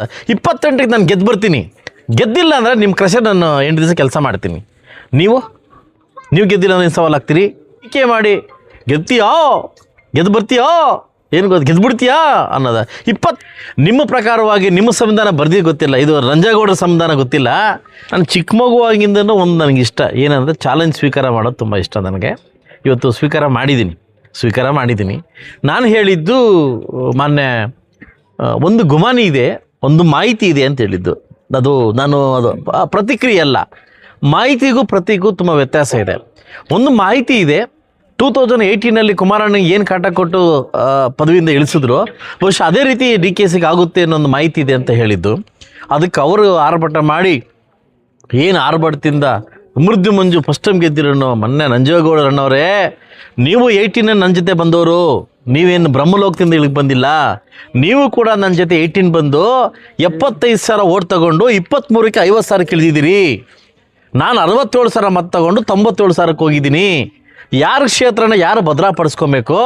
28ಕ್ಕೆ ನಾನು ಗೆದ್ದು ಬರ್ತೀನಿ. ಗೆದ್ದಿಲ್ಲ ಅಂದರೆ ನಿಮ್ಮ ಕ್ರಷರ್ ನಾನು 8 ದಿವಸ ಕೆಲಸ ಮಾಡ್ತೀನಿ. ನೀವು ಗೆದ್ದಿಲ್ಲ ಅಂದರೆ ಸವಾಲು ಆಗ್ತೀರಿ. ಟೀಕೆ ಮಾಡಿ ಗೆದ್ತೀಯೋ ಗೆದ್ದು ಬರ್ತೀಯೋ ಏನು ಗೊತ್ತು ಗೆದ್ದು ಬಿಡ್ತೀಯಾ ಅನ್ನೋದ. ನಿಮ್ಮ ಪ್ರಕಾರವಾಗಿ ನಿಮ್ಮ ಸಂವಿಧಾನ ಬರ್ದಿದ್ದು ಗೊತ್ತಿಲ್ಲ, ಇದು ರಂಜೇಗೌಡರ ಸಂವಿಧಾನ ಗೊತ್ತಿಲ್ಲ. ನಾನು ಚಿಕ್ಕ ಮಗುವಾಗಿಂದನೂ ಒಂದು ನನಗಿಷ್ಟ ಏನಂದರೆ ಚಾಲೆಂಜ್ ಸ್ವೀಕಾರ ಮಾಡೋದು ತುಂಬ ಇಷ್ಟ ನನಗೆ. ಇವತ್ತು ಸ್ವೀಕಾರ ಮಾಡಿದ್ದೀನಿ. ನಾನು ಹೇಳಿದ್ದು ಮಾನ್ಯ ಒಂದು ಗುಮಾನಿ ಇದೆ, ಒಂದು ಮಾಹಿತಿ ಇದೆ ಅಂತ ಹೇಳಿದ್ದು. ಅದು ಪ್ರತಿಕ್ರಿಯೆ ಅಲ್ಲ, ಮಾಹಿತಿಗೂ ಪ್ರತಿಗೂ ತುಂಬ ವ್ಯತ್ಯಾಸ ಇದೆ. ಒಂದು ಮಾಹಿತಿ ಇದೆ, 2018 ಕುಮಾರಣ್ಣಗೆ ಏನು ಕಾಟ ಕೊಟ್ಟು ಪದವಿಯಿಂದ ಇಳಿಸಿದ್ರು, ಬಹುಶಃ ಅದೇ ರೀತಿ DKCಗೆ ಆಗುತ್ತೆ ಅನ್ನೋ ಮಾಹಿತಿ ಇದೆ ಅಂತ ಹೇಳಿದ್ದು. ಅದಕ್ಕೆ ಅವರು ಆರ್ಭಟ ಮಾಡಿ ಏನು ಆರ್ಭಟದಿಂದ ಮೃದು ಮಂಜು ಫಸ್ಟ್ ಟೈಮ್ ಗೆದ್ದಿರೋನು ಮೊನ್ನೆ ನಂಜೇಗೌಡರಣ್ಣವರೇ, ನೀವು 18 ನನ್ನ ಜೊತೆ ಬಂದವರು, ನೀವೇನು ಬ್ರಹ್ಮಲೋಕದಿಂದ ಇಳಿಗೆ ಬಂದಿಲ್ಲ. ನೀವು ಕೂಡ ನನ್ನ ಜೊತೆ 18 ಬಂದು 75,000 ಓಟ್ ತಗೊಂಡು 23ಕ್ಕೆ 50,000 ಇಳಿದಿದ್ದೀರಿ. ನಾನು 67,000 ಮತ ತಗೊಂಡು 97,000ಕ್ಕೆ ಹೋಗಿದ್ದೀನಿ. ಯಾರ ಕ್ಷೇತ್ರನ ಯಾರು ಭದ್ರಪಡಿಸ್ಕೊಬೇಕು,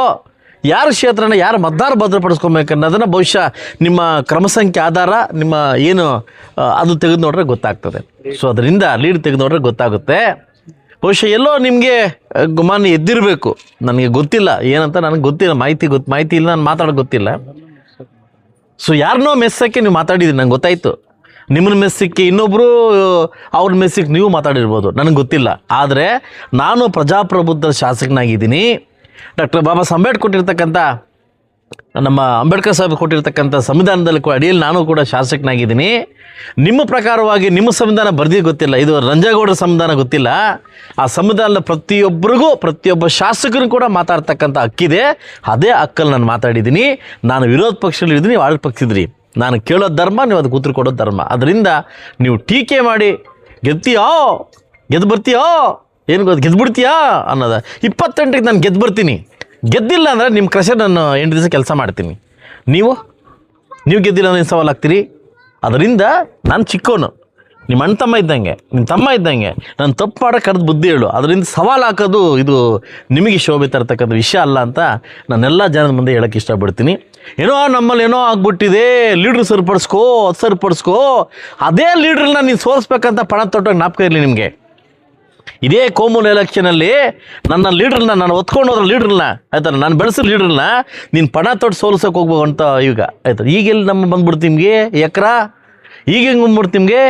ಯಾರ ಕ್ಷೇತ್ರನ ಯಾರು ಮತದಾರ ಭದ್ರಪಡಿಸ್ಕೊಬೇಕು ಅನ್ನೋದನ್ನು ಬಹುಶಃ ನಿಮ್ಮ ಕ್ರಮಸಂಖ್ಯೆ ಆಧಾರ ನಿಮ್ಮ ಏನು ಅದು ತೆಗೆದು ನೋಡ್ರೆ ಗೊತ್ತಾಗ್ತದೆ. ಸೊ ಅದರಿಂದ ಲೀಡ್ ತೆಗೆದು ನೋಡ್ರೆ ಗೊತ್ತಾಗುತ್ತೆ. ಬಹುಶಃ ಎಲ್ಲೋ ನಿಮಗೆ ಗುಮಾನಿ ಎದ್ದಿರಬೇಕು, ನನಗೆ ಗೊತ್ತಿಲ್ಲ ಏನಂತ, ನನಗೆ ಗೊತ್ತಿಲ್ಲ, ಮಾಹಿತಿ ಇಲ್ಲ, ನಾನು ಮಾತಾಡೋದು ಗೊತ್ತಿಲ್ಲ. ಸೊ ಯಾರನ್ನೋ ಮೆಸ್ಸಕ್ಕೆ ನೀವು ಮಾತಾಡಿದ್ದೀರಿ, ನಂಗೆ ಗೊತ್ತಾಯಿತು. ನಿಮ್ಮನ್ನ ಮೆಸ್ಸಿಕ್ಕೆ ಇನ್ನೊಬ್ಬರು ಅವ್ರ ಮೆಸ್ಸಿಗೆ ನೀವು ಮಾತಾಡಿರ್ಬೋದು, ನನಗೆ ಗೊತ್ತಿಲ್ಲ. ಆದರೆ ನಾನು ಪ್ರಜಾಪ್ರಭುತ್ವದ ಶಾಸಕನಾಗಿದ್ದೀನಿ. ಡಾಕ್ಟರ್ ಬಾಬಾ ಸಾಹೇಬ್ ಅಂಬೇಡ್ಕರ್ ಕೊಟ್ಟಿರ್ತಕ್ಕಂಥ, ನಮ್ಮ ಅಂಬೇಡ್ಕರ್ ಸಾಹೇಬ್ ಕೊಟ್ಟಿರ್ತಕ್ಕಂಥ ಸಂವಿಧಾನದಲ್ಲಿ ಅಡಿಯಲ್ಲಿ ನಾನು ಕೂಡ ಶಾಸಕನಾಗಿದ್ದೀನಿ. ನಿಮ್ಮ ಪ್ರಕಾರವಾಗಿ ನಿಮ್ಮ ಸಂವಿಧಾನ ಬರ್ದಿದ್ದು ಗೊತ್ತಿಲ್ಲ, ಇದು ರಂಜೇಗೌಡರ ಸಂವಿಧಾನ ಗೊತ್ತಿಲ್ಲ. ಆ ಸಂವಿಧಾನದ ಪ್ರತಿಯೊಬ್ಬ ಶಾಸಕರು ಕೂಡ ಮಾತಾಡ್ತಕ್ಕಂಥ ಹಕ್ಕಿದೆ. ಅದೇ ಹಕ್ಕಲ್ಲಿ ನಾನು ಮಾತಾಡಿದ್ದೀನಿ. ನಾನು ವಿರೋಧ ಪಕ್ಷದಲ್ಲಿ ಇದ್ದೀನಿ, ನೀವು ಆಡಳಿತ ಪಕ್ಷದಿದ್ರಿ. ನಾನು ಕೇಳೋದು ಧರ್ಮ, ನೀವು ಅದಕ್ಕೆ ಉತ್ತರ ಕೊಡೋದು ಧರ್ಮ. ಅದರಿಂದ ನೀವು ಟೀಕೆ ಮಾಡಿ ಗೆದ್ದು ಬರ್ತೀಯೋ ಏನು ಗೊತ್ತು ಗೆದ್ದು ಬಿಡ್ತೀಯಾ ಅನ್ನೋದ. 28ಕ್ಕೆ ನಾನು ಗೆದ್ದು ಬರ್ತೀನಿ. ಗೆದ್ದಿಲ್ಲ ಅಂದರೆ ನಿಮ್ಮ ಕ್ರಷರ್ ನಾನು 8 ದಿವಸ ಕೆಲಸ ಮಾಡ್ತೀನಿ. ನೀವು ಗೆದ್ದಿಲ್ಲ ಅಂದರೆ ಸವಾಲು ಆಗ್ತೀರಿ. ಅದರಿಂದ ನಾನು ಚಿಕ್ಕವನು, ನಿಮ್ಮ ಅಣ್ಣ ತಮ್ಮ ಇದ್ದಂಗೆ, ನಿಮ್ಮ ತಮ್ಮ ಇದ್ದಂಗೆ. ನಾನು ತಪ್ಪು ಮಾಡೋಕ್ಕೆ ಕರೆದು ಬುದ್ಧಿ ಹೇಳು. ಅದರಿಂದ ಸವಾಲು ಹಾಕೋದು ಇದು ನಿಮಗೆ ಶೋಭೆ ತರ್ತಕ್ಕಂಥ ವಿಷಯ ಅಲ್ಲ ಅಂತ ನಾನೆಲ್ಲ ಜನದ ಮುಂದೆ ಹೇಳೋಕ್ಕೆ ಇಷ್ಟಪಡ್ತೀನಿ. ನಮ್ಮಲ್ಲಿ ಏನೋ ಆಗ್ಬಿಟ್ಟಿದೆ, ಲೀಡ್ರ್ ಸರಿಪಡಿಸ್ಕೋ. ಅದೇ ಲೀಡ್ರನ್ನ ನೀನು ಸೋಲಿಸ್ಬೇಕಂತ ಪಣ ತೊಟ್ಟೋಗಿ ಜ್ಞಾಪಕ ಇರಲಿ ನಿಮಗೆ. ಇದೇ ಕೋಮೂಲ್ ಎಲೆಕ್ಷನಲ್ಲಿ ನಾನು ಒತ್ಕೊಂಡು ಹೋದ್ರೆ ಲೀಡ್ರನ್ನ ಆಯ್ತಲ್ಲ, ನಾನು ಬೆಳೆಸಿದ ಲೀಡ್ರನ್ನ ನೀನು ಪಣ ತೊಟ್ಟು ಸೋಲ್ಸೋಕೆ ಹೋಗ್ಬೇಕು ಅಂತ ಈಗ ಆಯ್ತು. ಈಗೆಲ್ಲಿ ಬಂದ್ಬಿಡ್ತು ನಿಮಗೆ ಈಗ ಹೆಂಗೆ ಬಂದ್ಬಿಡ್ತು ನಿಮಗೆ?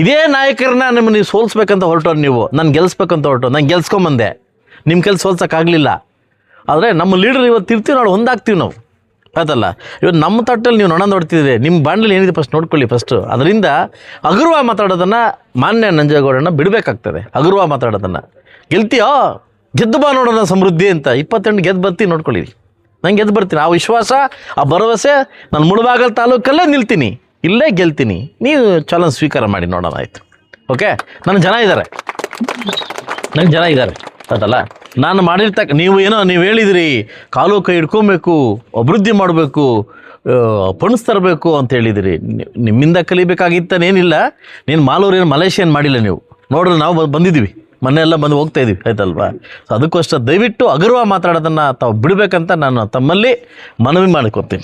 ಇದೇ ನಾಯಕರನ್ನ ನೀವು ಸೋಲ್ಸ್ಬೇಕಂತ ಹೊರಟೋರು, ನೀವು ನಾನು ಗೆಲ್ಲಿಸ್ಬೇಕಂತ ನಾನು ಗೆಲ್ಸ್ಕೊಂಬಂದೆ. ನಿಮ್ಮ ಕೆಲಸ ಸೋಲ್ಸೋಕ್ಕಾಗಲಿಲ್ಲ. ಆದರೆ ನಮ್ಮ ಲೀಡ್ರ್ ಇವತ್ತು ಇರ್ತೀವಿ, ನಾವು ಒಂದಾಗ್ತೀವಿ ನಾವು ಆಯ್ತಲ್ಲ. ಇವತ್ತು ನಮ್ಮ ತಟ್ಟಲ್ಲಿ ನೀವು ನೊಣ ನೋಡ್ತಿದ್ದೀರಿ, ನಿಮ್ಮ ಬಾಂಡಲ್ಲಿ ಏನಿದೆ ಫಸ್ಟ್ ನೋಡ್ಕೊಳ್ಳಿ ಫಸ್ಟು. ಅದರಿಂದ ಹಗುರವಾಗಿ ಮಾತಾಡೋದನ್ನು ಮಾನ್ಯ ನಂಜೇಗೌಡರನ್ನ ಬಿಡಬೇಕಾಗ್ತದೆ. ಹಗುರವಾಗಿ ಮಾತಾಡೋದನ್ನು ಗೆದ್ದು ಬಾ ನೋಡೋಣ ಸಮೃದ್ಧಿ ಅಂತ. 28 ಗೆದ್ದು ಬರ್ತೀನಿ, ನೋಡ್ಕೊಳ್ಳಿ. ನಾನು ಗೆದ್ದು ಬರ್ತೀನಿ, ಆ ವಿಶ್ವಾಸ, ಆ ಭರವಸೆ. ನಾನು ಮುಳಬಾಗಲ್ ತಾಲೂಕಲ್ಲೇ ನಿಲ್ತೀನಿ, ಇಲ್ಲೇ ಗೆಲ್ತೀನಿ. ನೀವು ಚಾಲೆಂಜ್ ಸ್ವೀಕಾರ ಮಾಡಿ ನೋಡೋಣ, ಆಯಿತು. ಓಕೆ, ನನಗೆ ಜನ ಇದ್ದಾರೆ ಅದಲ್ಲ. ನಾನು ನೀವು ಹೇಳಿದಿರಿ, ಕಾಲು ಕೈ ಹಿಡ್ಕೊಬೇಕು, ಅಭಿವೃದ್ಧಿ ಮಾಡಬೇಕು, ಫಂಡ್ಸ್ ತರಬೇಕು ಅಂತ ಹೇಳಿದಿರಿ. ನಿಮ್ಮಿಂದ ಕಲಿಬೇಕಾಗಿತ್ತನೇನಿಲ್ಲ. ನೀನು ಮಾಲೂರೇನು ಮಲೇಷಿಯನ್ ಮಾಡಿಲ್ಲ ನೀವು ನೋಡ್ರಿ. ನಾವು ಬಂದಿದ್ದೀವಿ, ಮನೆಯೆಲ್ಲ ಬಂದು ಹೋಗ್ತಾ ಇದ್ದೀವಿ ಆಯ್ತಲ್ವಾ. ಸೊ ಅದಕ್ಕೋಸ್ಕರ ದಯವಿಟ್ಟು ಹಗುರವಾಗಿ ಮಾತಾಡೋದನ್ನು ತಾವು ಬಿಡಬೇಕಂತ ನಾನು ತಮ್ಮಲ್ಲಿ ಮನವಿ ಮಾಡ್ಕೊತೀನಿ.